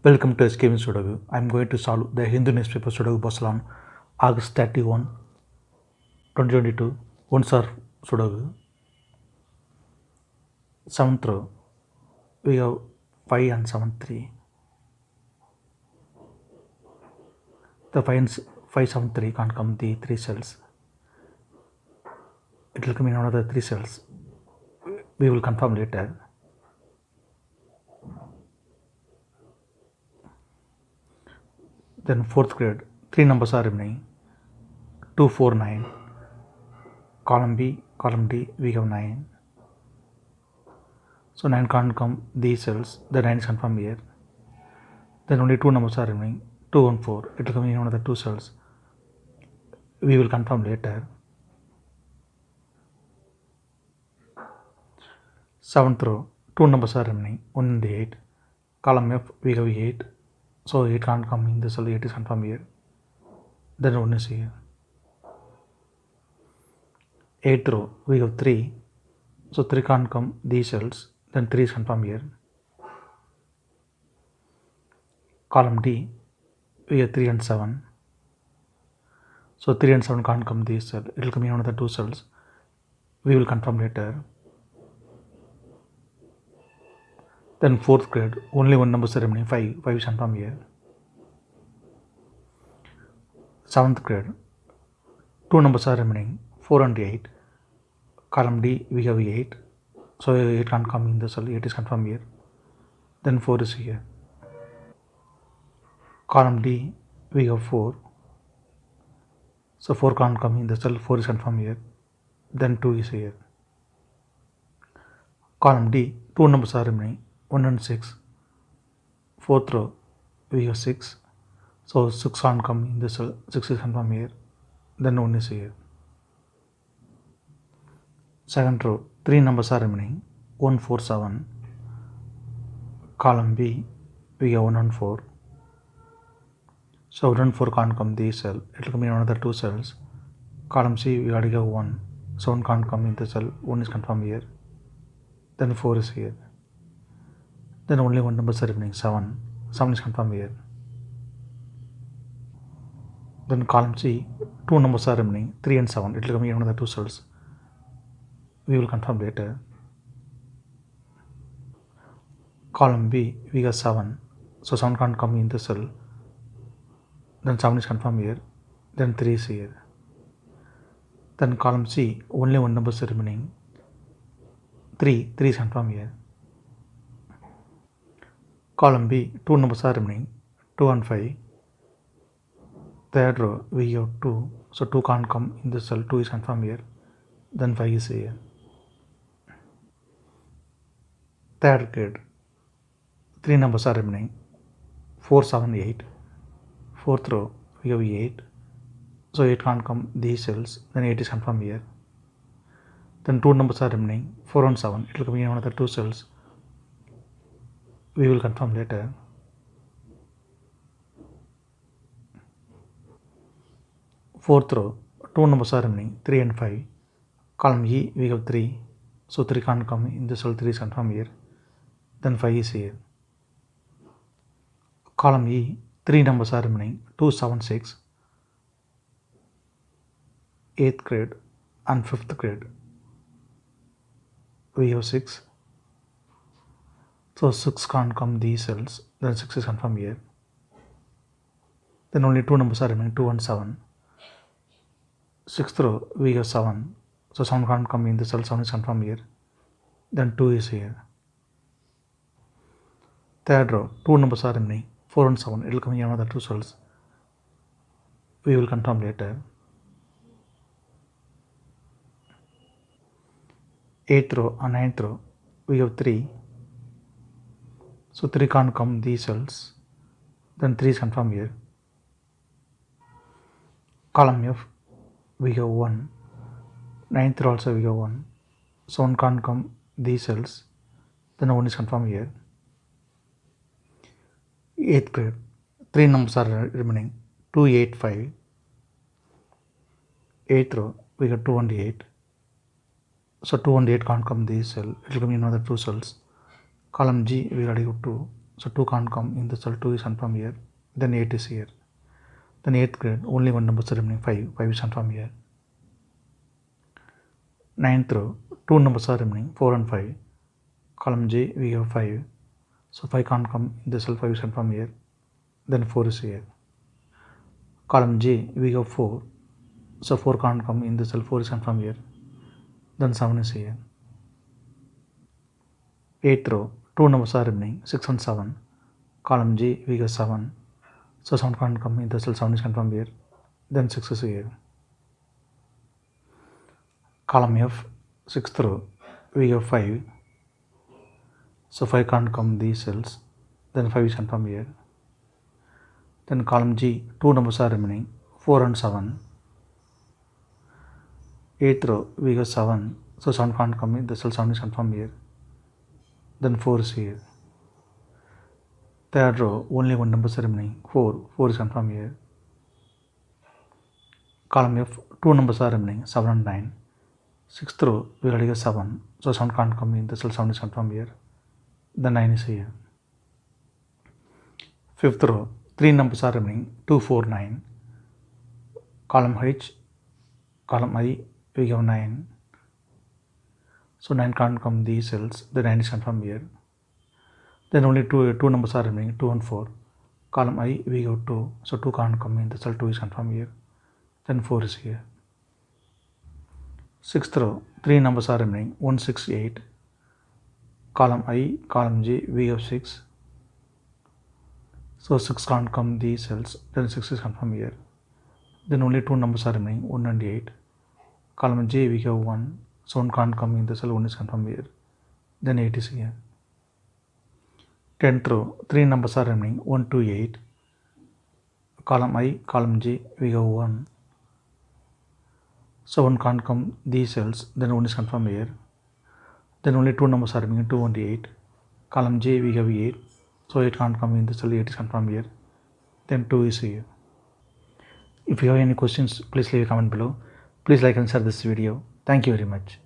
Welcome to SkVm Sudoku. I am going to solve the Hindu newspaper Sudoku puzzle on August 31, 2022. Ones are Sudoku. 7th row, we have 5 and 7, 3. The 5, 7, 3 can't come the 3 cells. It will come in another 3 cells. We will confirm later. Then 4th grade, 3 numbers are remaining. 2, 4, 9. Column B, column D, we have 9. So 9 can't come these cells. The 9 is confirmed here. Then only 2 numbers are remaining. 2 and 4. It will come in one of the 2 cells. We will confirm later. 7th row, 2 numbers are remaining. 1 and 8. Column F, we have 8. So 8 can't come in the cell. 8 is confirmed here. Then 1 is here. 8th row, we have 3. So 3 can't come these cells. Then 3 is confirmed here. Column D, we have 3 and 7. So 3 and 7 can't come these cells. It will come in one of the 2 cells. We will confirm later. Then 4th grade, only 1 number is remaining. 5. 5 is confirmed here. 7th grade, 2 numbers are remaining. 4 and 8. Column D, we have 8. So 8 can't come in the cell. 8 is confirmed here. Then 4 is here. Column D, we have 4. So 4 can't come in the cell. 4 is confirmed here. Then 2 is here. Column D, 2 numbers are remaining. 1 and 6. 4th row, we have 6. So 6 can't come in the cell. 6 is confirmed here. Then 1 is here. 2nd row, 3 numbers are remaining. 1, 4, 7. Column B, we have 1 and 4. So 1 and 4 can't come this cell. It will come in another 2 cells. Column C, we already have 1. So 1 can't come in the cell. 1 is confirmed here. Then 4 is here. Then only 1 number is remaining. 7. 7 is confirmed here. Then column C, 2 numbers are remaining. 3 and 7. It will come in another 2 cells. We will confirm later. Column B, we have 7. So 7 can't come in the cell. Then 7 is confirmed here. Then 3 is here. Then column C, only 1 number is remaining. 3. 3 is confirmed here. Column B, 2 numbers are remaining. 2 and 5. 3rd row, we have 2. So 2 can't come in the cell. 2 is confirmed here. Then 5 is here. 3rd grade, 3 numbers are remaining. 4, 7, 8. 4th row, we have 8. So 8 can't come these cells. Then 8 is confirmed here. Then 2 numbers are remaining. 4 and 7. It will come in one of the 2 cells. We will confirm later. 4th row, 2 numbers are remaining. 3 and 5. Column E, we have 3. So 3 can't come in the cell. 3 is confirmed here. Then 5 is here. Column E, 3 numbers are remaining. 2, 7, 6. 8th grade and 5th grade, we have 6. So 6 can't come these cells. Then 6 is confirmed here. Then only 2 numbers are remaining. 2 and 7. 6th row, we have 7. So 7 can't come in the cell. 7 is confirmed here. Then 2 is here. 3rd row, 2 numbers are remaining. 4 and 7. It will come in another 2 cells. We will confirm later. 8th row and 9th row, we have 3. So 3 can't come these cells. Then 3 is confirmed here. Column F, we have 1. 9th row also we have 1. So 1 can't come these cells. Then 1 is confirmed here. 8th grade, 3 numbers are remaining. 2, 8, 5. 8th row, we have 2 and 8. So 2 and 8 can't come this cell. It will come in another 2 cells. Column G, we already have 2. So 2 can't come in the cell 2 is confirmed here. Then 8 is here. Then 8th grade, only one number is remaining, 5. 5 is confirmed here. 9th row, 2 numbers are remaining, 4 and 5. Column J, we have 5. So 5 can't come in the cell 5 is confirmed here. Then 4 is here. Column J, we have 4. So 4 can't come in the cell 4 is confirmed here. Then 7 is here. 8th row, 2 numbers are remaining, 6 and 7. Column J, we have 7. So 7 can't come in the cell 7 is confirmed here. Then 6 is here. Column F, 6th row, we have 5. So 5 can't come these cells. Then 5 is confirmed here. Then column G, 2 numbers are remaining, 4 and 7. 8th row, we have 7. So 7 can't come in, the cell 7 is confirmed here. Then 4 is here. 3rd row, only one number is remaining, 4. 4 is confirmed here. Column F, 2 numbers are remaining, 7 and 9. 6th row, we already have 7. So 7 can't come in, the cell 7 is confirmed here. Then 9 is here. 5th row, 3 numbers are remaining, 2, 4, 9. Column H, column I, we have 9. So 9 can't come these cells, the 9 is confirmed here. Then only two numbers are remaining, 2 and 4. Column I, we have 2. So 2 can't come in, the cell 2 is confirmed here. Then 4 is here. 6th row, 3 numbers are remaining, 1, 6, 8. Column I, column J, we have 6. So 6 can't come these cells, then 6 is confirmed here. Then only 2 numbers are remaining, 1 and 8. Column J, we have 1. So 1 can't come in the cell, 1 is confirmed here. Then 8 is here. 10th row, 3 numbers are remaining, 1, 2, 8. Column I, column J, we have 1. So 1 can't come these cells, then 1 is confirmed here. Then only 2 numbers are remaining, 2 and 8. Column J, we have 8. So 8 can't come in the cell, 8 is confirmed here. Then 2 is here. If you have any questions, please leave a comment below. Please like and share this video. Thank you very much.